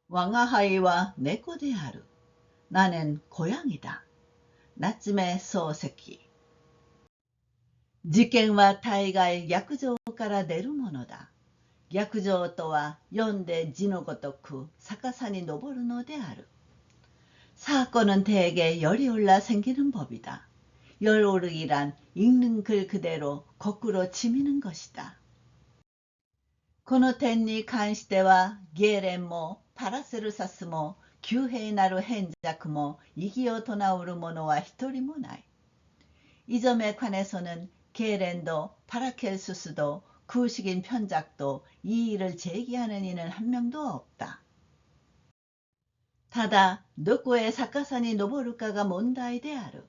我が輩は 猫である. 나는 고양이다. 나츠메 소세키. 事件は大概逆上から出るものだ. 逆上とは読んで字のごとく逆さに登るのである. 사건은 대개 열이 올라 생기는 법이다. 열오르기란 읽는 글 그대로 거꾸로 치미는 것이다. この点に関してはゲーレンもパラセルサスも急平なる変弱も異議を唱うる者は一人もない. 이 점에 관해서는 게렌도 파라켈수스도 구식인 편작도 이 일을 제기하는 이는 한 명도 없다. ただどこへ逆さに登るかが問題である。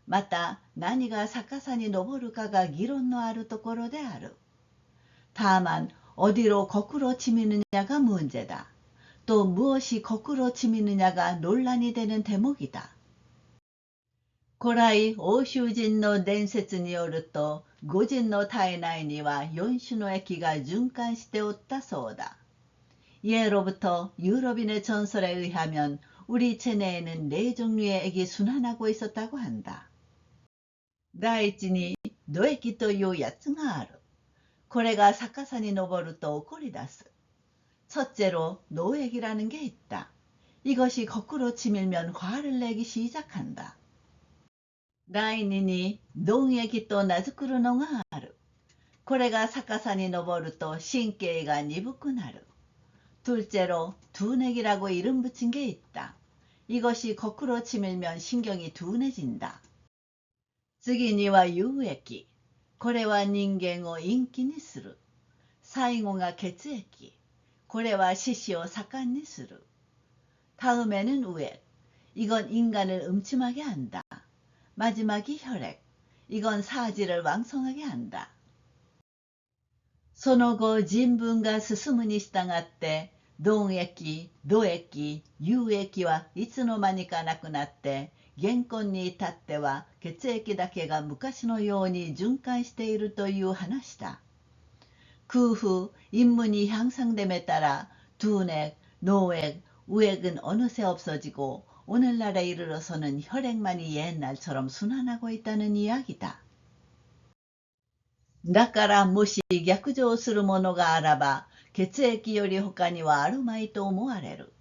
また何が逆さに登るかが議論のあるところである。다만 어디로 거꾸로 치미느냐가 문제다. 또 무엇이 거꾸로 치미느냐가 논란이 되는 대목이다. 古来欧州人の伝説によると、五人の体内には4種の液が循環しておったそうだ. 예로부터 유럽인의 전설에 의하면 우리 체내에는 4종류의 액이 순환하고 있었다고 한다. 第一に土液というやつがある。これが逆さに登ると怒り出す. 첫째로 노액이라는 게 있다. 이것이 거꾸로 치밀면 화를 내기 시작한다. 第二に鈍液と名付くるのがある。これが逆さに登ると神経が鈍くなる. 둘째로 둔액이라고 이름 붙인 게 있다. 이것이 거꾸로 치밀면 신경이 둔해진다. 次には有液。これは人間を陰気にする。最後が血液。これは四肢を盛んにする. 다음에는 우액. 이건 인간을 음침하게 한다. 마지막이 혈액. 이건 사지를 왕성하게 한다. その後人文が進むに従って鈍液、土液、有液はいつの間にかなくなって現今に至っては血液だけが昔のように循環しているという話だ. 그 후 인문이 향상됨에 따라 둔액, 노액, 우액은 어느새 없어지고 오늘날에 이르러서는 혈액만이 옛날처럼 순환하고 있다는 이야기다. だからもし逆上するものがあらば血液より他にはあるまいと思われる.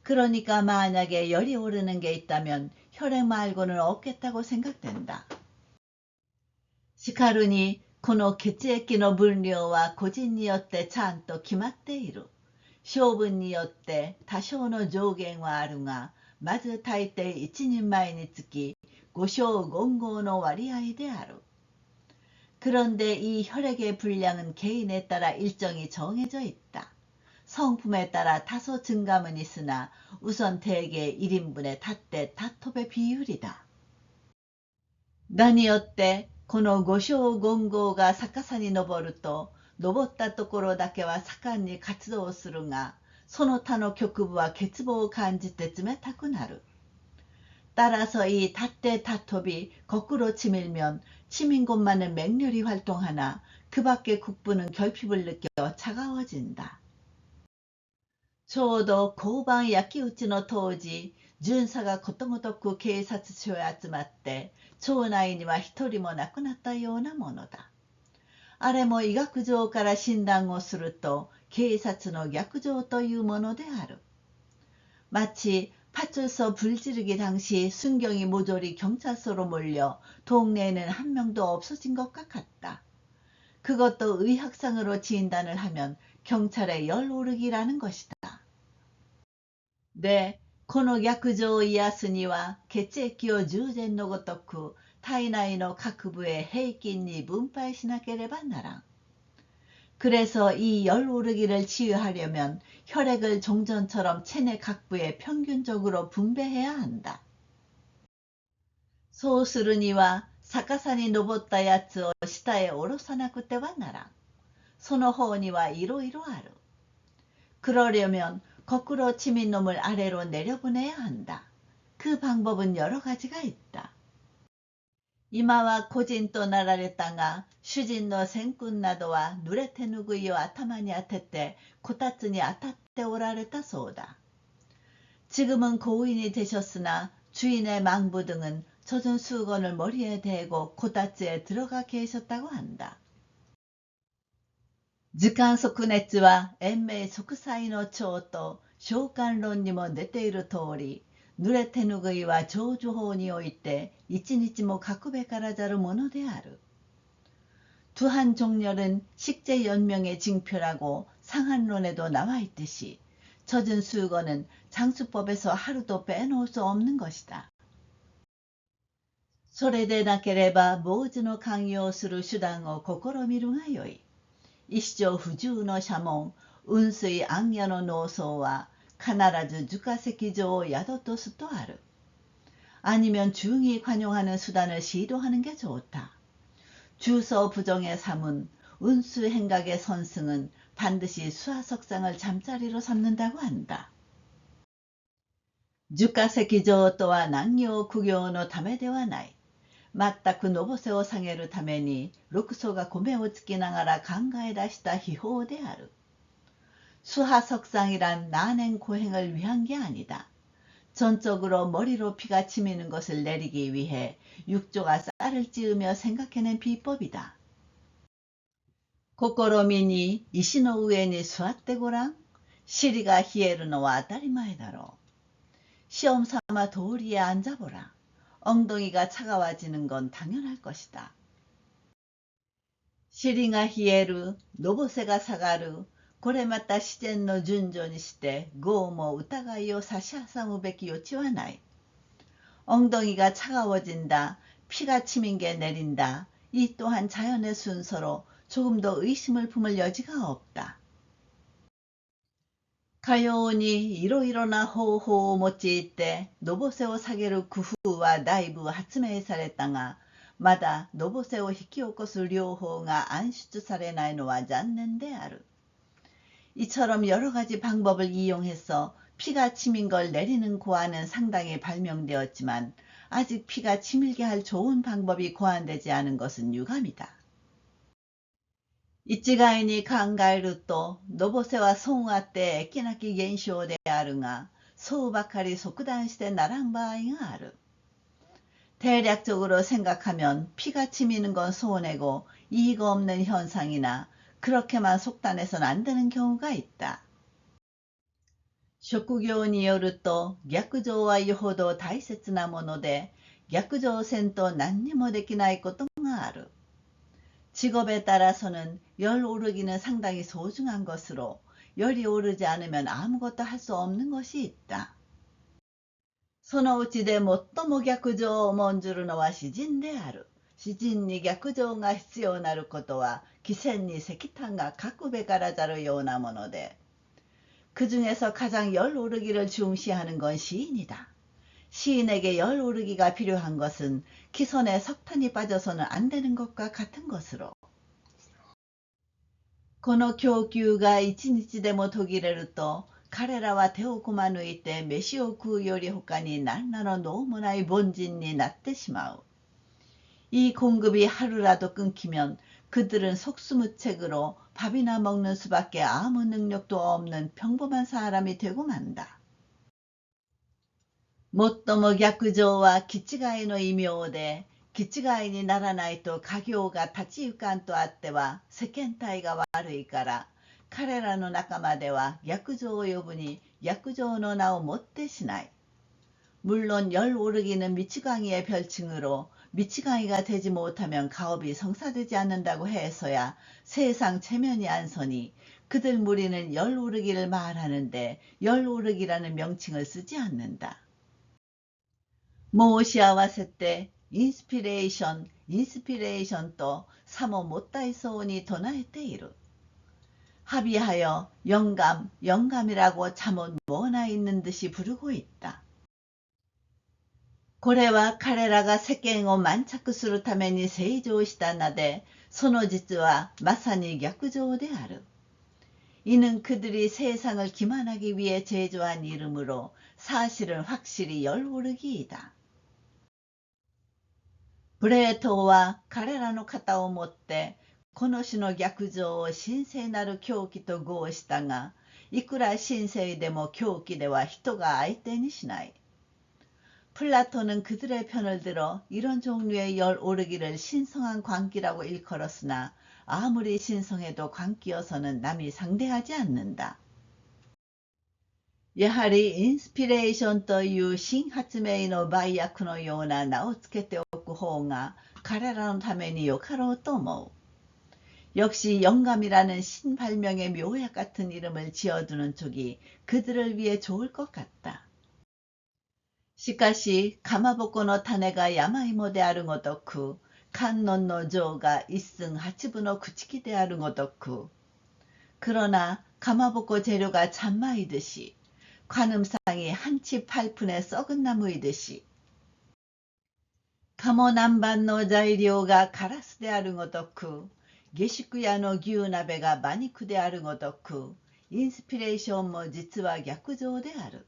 그러니까 만약에 열이 오르는 게 있다면 혈액 말고는 없겠다고 생각된다. しかるにこの血液の分量は個人によってちゃんと決まっている。性分によって多少の上限はあるが、まず大抵一人前につき5小5合の割合である. 그런데 이 혈액의 분량은 개인에 따라 일정히 정해져 있다. 성품에 따라 다소 증감은 있으나 우선 대개 1인분의 닷대 닷톱의 비율이다. 何よってこの5小5合が逆さに登ると登ったところだけは盛んに活動するがその他の局部は欠乏を感じて冷たくなる. 따라서 이 닷대 닷톱이 거꾸로 치밀면 치민 곳만은 맹렬히 활동하나 그 밖의 국부는 결핍을 느껴 차가워진다. ちょうど交番焼き討ちの当時巡査がことごとく警察署へ集まって町内には一人も亡くなったようなものだ. あれも医学上から診断をすると警察の逆上というものである. 마치 파출소 불지르기 당시 순경이 모조리 경찰서로 몰려 동네에는 한 명도 없어진 것과 같다. 그것도 의학상으로 진단을 하면 경찰의 열 오르기라는 것이다. で、この逆上を癒すには血液を従前のごとく体内の各部へ平均に分配しなければならん. 그래서 이 열 오르기를 치유하려면 혈액을 종전처럼 체내 각부에 평균적으로 분배해야 한다. そうするには逆さに登ったやつを下へ下ろさなくてはならん. その方にはいろいろある. 그러려면 거꾸로 치민 놈을 아래로 내려보내야 한다. 그 방법은 여러 가지가 있다. 今は個人となられたが、主人の先君などは濡れ手ぬぐいを頭に当ててこたつに当たっておられたそうだ。 지금은 고인이 되셨으나 주인의 망부 등은 젖은 수건을 머리에 대고 코다츠에 들어가 계셨다고 한다. 時間即熱は延命即歳の長と召喚論にも出ている通り、濡れ手ぬぐいは長寿法において一日もかくべからざるものである。두한종렬은 식재연명의 징표라고 상한론에도 나와 있듯이 젖은 수건은 장수법에서 하루도 빼놓을 수 없는 것이다. それでなければ坊主の勧誘する手段を試みるがよい。一生不自由の社門、雲水暗夜の農僧は必ず樹下石上を宿とすとある。 아니면 중히 관용하는 수단을 시도하는 게 좋다. 주서 부정의 삼은 운수 행각의 선승은 반드시 수하석상을 잠자리로 삼는다고 한다. 樹下石上とは難行苦行のためではない。全くのぼせを下げるために六祖が米をつきながら考え出した秘法である。 수하석상이란 난행 고행을 위한 게 아니다. 전적으로 머리로 피가 치미는 것을 내리기 위해 육조가 쌀을 찌으며 생각해낸 비법이다. 心身に石の上に座ってごらん。尻が冷えるのは当たり前だろう。 시험 삼아 도리에 앉아보라. 엉덩이가 차가워지는 건 당연할 것이다. 시리가 히에르, 노보세가 사가르, これまた自然の順序にして業も疑いを差し挟むべき余地はない。 엉덩이가 차가워진다, 피가 치민 게 내린다. 이 또한 자연의 순서로 조금도 의심을 품을 여지가 없다. かようにいろいろな方法を用いてのぼせを下げる工夫はだいぶ発明されたが、まだのぼせを引き起こす療法が暗出されないのは残念である。 이처럼 여러 가지 방법을 이용해서 피가 치민 걸 내리는 고안은 상당히 발명되었지만 아직 피가 치밀게 할 좋은 방법이 고안되지 않은 것은 유감이다. 一概に考えると、のぼせは損あって益なき現象であるが、そうばかり即断してならん場合がある。 대략적으로 생각하면 피가 치미는 건 손해고 이익 없는 현상이나 그렇게만 속단해서는 안 되는 경우가 있다. 職業によると逆上はよほど大切なもので、逆上せんと何にもできないことがある。 직업에 따라서는 열 오르기는 상당히 소중한 것으로 열이 오르지 않으면 아무것도 할 수 없는 것이 있다. そのうちで最も逆上を重んじるのは詩人である。詩人に逆上が必要なることは、貴船に石炭がかくべからざるようなもので、그 중에서 가장 열 오르기를 중시하는 건 시인이다. 시인에게 열 오르기가 필요한 것은 기선에 석탄이 빠져서는 안 되는 것과 같은 것으로. この供給が一日でも途切れると、彼らは手をこま抜いて飯を食うより他に何らの能もない凡人になってしまう。이 공급이 하루라도 끊기면 그들은 속수무책으로 밥이나 먹는 수밖에 아무 능력도 없는 평범한 사람이 되고 만다. 最も逆上は気違いの異名で、気違いにならないと家業が立ち行かんとあっては世間体が悪いから、彼らの仲間では逆上を呼ぶに逆上の名をもってしない。 물론 열 오르기는 미치광이의 별칭으로 미치광이가 되지 못하면 가업이 성사되지 않는다고 해서야 세상 체면이 안 서니 그들 무리는 열 오르기를 말하는데 열 오르기라는 명칭을 쓰지 않는다. もう幸せってインスピレーションとさももったいそうに唱えている。 합의하여 영감이라고 잠옷 뭐나 있는 듯이 부르고 있다. これは彼らが世間を満着するために成長した名で、その実はまさに逆上である。 이는 그들이 세상을 기만하기 위해 제조한 이름으로 사실은 확실히 열 오르기이다. プレートは彼らの肩を持ってこの種の逆上を神聖なる狂気と号したが、いくら神聖でも狂気では人が相手にしない. 플라톤은 그들의 편을 들어 이런 종류의 열 오르기를 신성한 광기라고 일컬었으나 아무리 신성해도 광기여서는 남이 상대하지 않는다. やはりインスピレーションという新発明の売薬のような名をつけておく方が彼らのためによかろうと思う. 역시 영감이라는 신발명의 묘약 같은 이름을 지어두는 쪽이 그들을 위해 좋을 것 같다. しかし、かまぼこの種が山芋であるごとく、観音の像が一寸八分の朽木であるごとく、그러나 가마복고 재료가 잔마이듯이, 관음상이 한치 8푼의 썩은 나무이듯이, 가모남반노材料が ガラスであるごとく、下宿屋の牛鍋が馬肉であるごとく、インスピレーションも実は逆上である.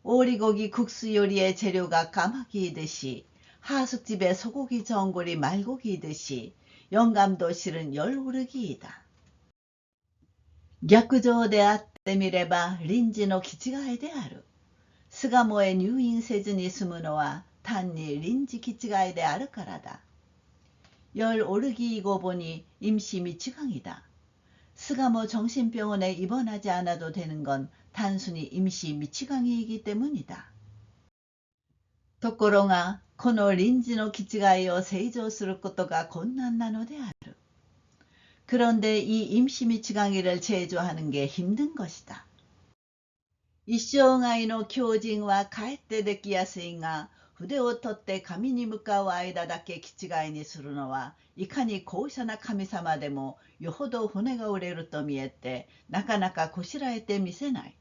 오리고기 국수 요리의 재료가 까마귀이듯이, 하숙집의 소고기 전골이 말고기이듯이, 영감도 실은 열오르기이다. 逆上であってみれば臨時の気違いである。巣鴨へ入院せずに済むのは単に臨時気違いであるからだ。열 오르기이고 보니 임시 미치광이다. 스가모 정신병원에 입원하지 않아도 되는 건 단순히 임시 미치광이이기 때문이다. ところが、この臨時の気違いを正常することが困難なのである。 그런데 이 임시 미치광이를 제조하는 게 힘든 것이다. 一生涯の狂人はかえってできやすいが、筆を取って紙に向かう間だけ気違いにするのはいかに高尚な神様でもよほど骨が折れると見えてなかなかこしらえてみせない.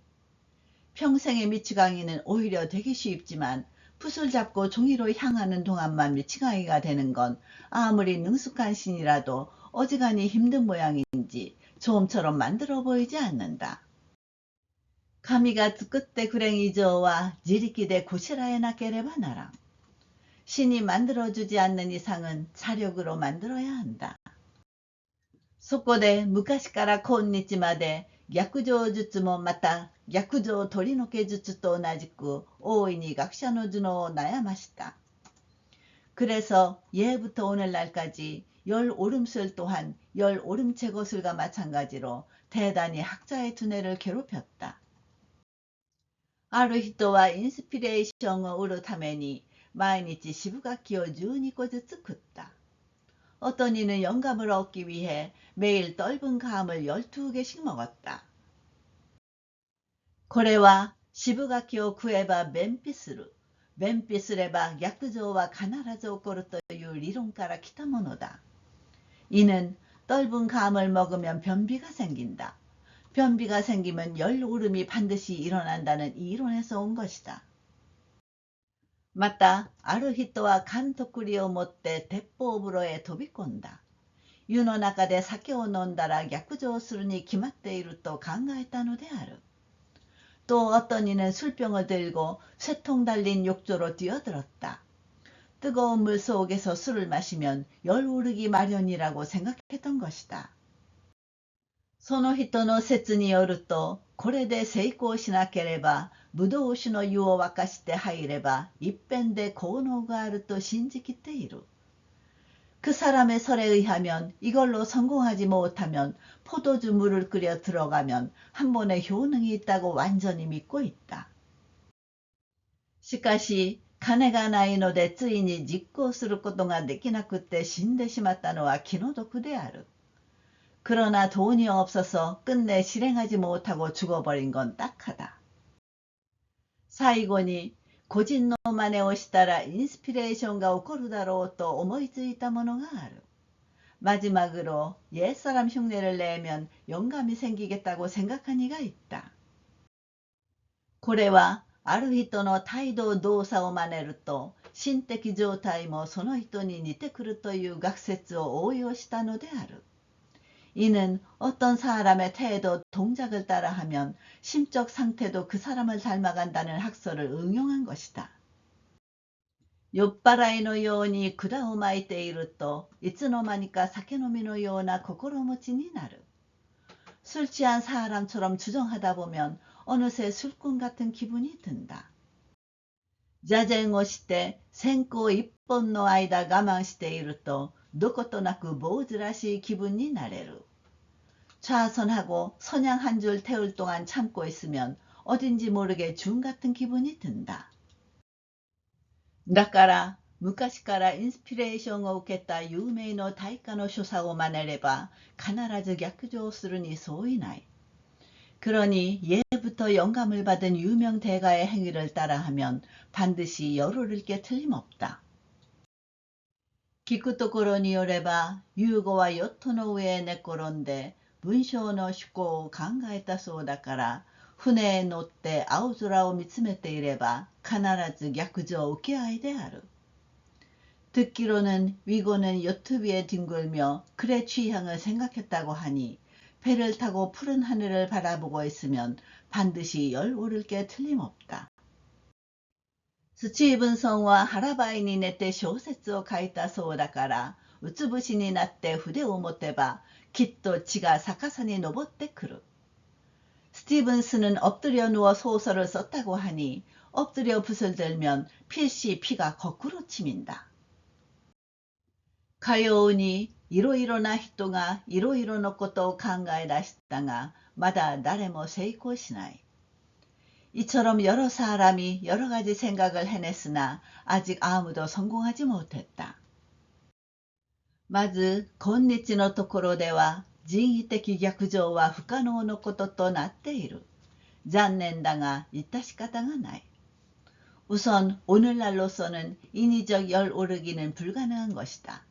평생의 미치광이는 오히려 되기 쉽지만 붓을 잡고 종이로 향하는 동안만 미치광이가 되는 건 아무리 능숙한 신이라도 어지간히 힘든 모양인지 좀처럼 만들어 보이지 않는다. 神が作ってくれん以上は自力でこしらえなければならん. 신이 만들어주지 않는 이상은 자력으로 만들어야 한다. そこで昔から今日まで逆上術もまた逆上取り除け術と同じく大いに学者の頭脳を悩ました. 그래서 예부터 오늘날까지 열 오름술 또한 열 오름체 거술과 마찬가지로 대단히 학자의 두뇌를 괴롭혔다. ある人はインスピレーションを得るために毎日渋柿を12個ずつ食った. 어떤 이는 영감을 얻기 위해 매일 떫은 감을 12개씩 먹었다. これは渋柿を食えば便秘する。便秘すれば逆上は必ず起こるという理論から来たものだ. 이는 떫은 감을 먹으면 변비가 생긴다. 변비가 생기면 열 오름이 반드시 일어난다는 이론에서 온 것이다. また、ある人は缶とくりを持って鉄砲風呂へ飛び込んだ。湯の中で酒を飲んだら逆上するに決まっていると考えたのである。또 어떤 이는 술병을 들고 쇠통 달린 욕조로 뛰어들었다. 뜨거운 물 속에서 술을 마시면 열 오르기 마련이라고 생각했던 것이다. その人の説によると、これで成功しなければ、ブドウ酒の湯を沸かして入れば、一遍で効能があると信じきっている. 그 사람의 설에 의하면 이걸로 성공하지 못하면 포도주 물을 끓여 들어가면 한 번에 효능이 있다고 완전히 믿고 있다. しかし、金がないのでついに実行することができなくって死んでしまったのは気の毒である. 그러나 돈이 없어서 끝내 실행하지 못하고 죽어버린 건 딱하다. 最後に個人の真似をしたらインスピレーションが起こるだろうと思いついたものがある. 마지막으로 옛사람 흉내를 내면 영감이 생기겠다고 생각한 이가 있다. これはある人の態度動作を真似ると心的状態もその人に似てくるという学説を応用したのである. 이는 어떤 사람의 태도, 동작을 따라하면 심적 상태도 그 사람을 닮아간다는 학설을 응용한 것이다. 酔っ払いのように管を巻いているといつの間にか酒飲みのような心持ちになる. 술 취한 사람처럼 주정하다 보면 어느새 술꾼 같은 기분이 든다. 座禅をして線香一本の間我慢しているとどことなく坊主らしい気分になれる。 좌선하고 선양 한 줄 태울 동안 참고 있으면 어딘지 모르게 중 같은 기분이 든다. だから昔からインスピレーションを受けた有名の大家の所作を真似れば必ず逆上するに相違ない。 그러니 예부터 영감을 받은 유명 대가의 행위를 따라하면 반드시 열오를 게 틀림없다. 聞くところによれば、ユーゴはヨットの上へ寝転んで文章の趣向を考えたそうだから、船へ乗って青空を見つめていれば必ず逆上受け合いである。 듣기로는 위고는 요트 위에 뒹굴며 글의 취향을 생각했다고 하니 배를 타고 푸른 하늘을 바라보고 있으면 반드시 열 오를 게 틀림없다. スチーブンソンは腹ばいに寝て小説を書いたそうだから、うつ伏しになって筆を持てばきっと血が逆さに上ってくる。 스티븐스는 엎드려 누워 소설을 썼다고 하니 엎드려 붓을 들면 필시 피가 거꾸로 치민다. かようにいろいろな人がいろいろのことを考え出したが、まだ誰も成功しない。 이처럼 여러 사람이 여러 가지 생각을 해냈으나 아직 아무도 성공하지 못했다. まず今日のところでは人為的逆上は不可能のこととなっている。残念だが致し方がない。 우선 오늘날로서는 인위적 열 오르기는 불가능한 것이다.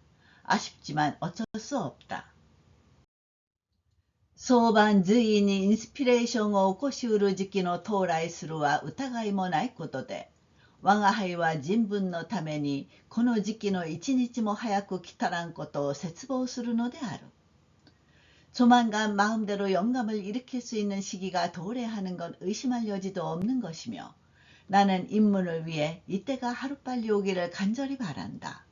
아쉽지만 어쩔 수 없다. 早晩随意にインスピレーションを起こしうる時期の到来するは疑いもないことで、我が輩は人文のためにこの時期の一日も早く来たらんことを切望するのである。 조만간 마음대로 영감을 일으킬 수 있는 시기가 도래하는 건 의심할 여지도 없는 것이며 나는 인문을 위해 이때가 하루빨리 오기를 간절히 바란다.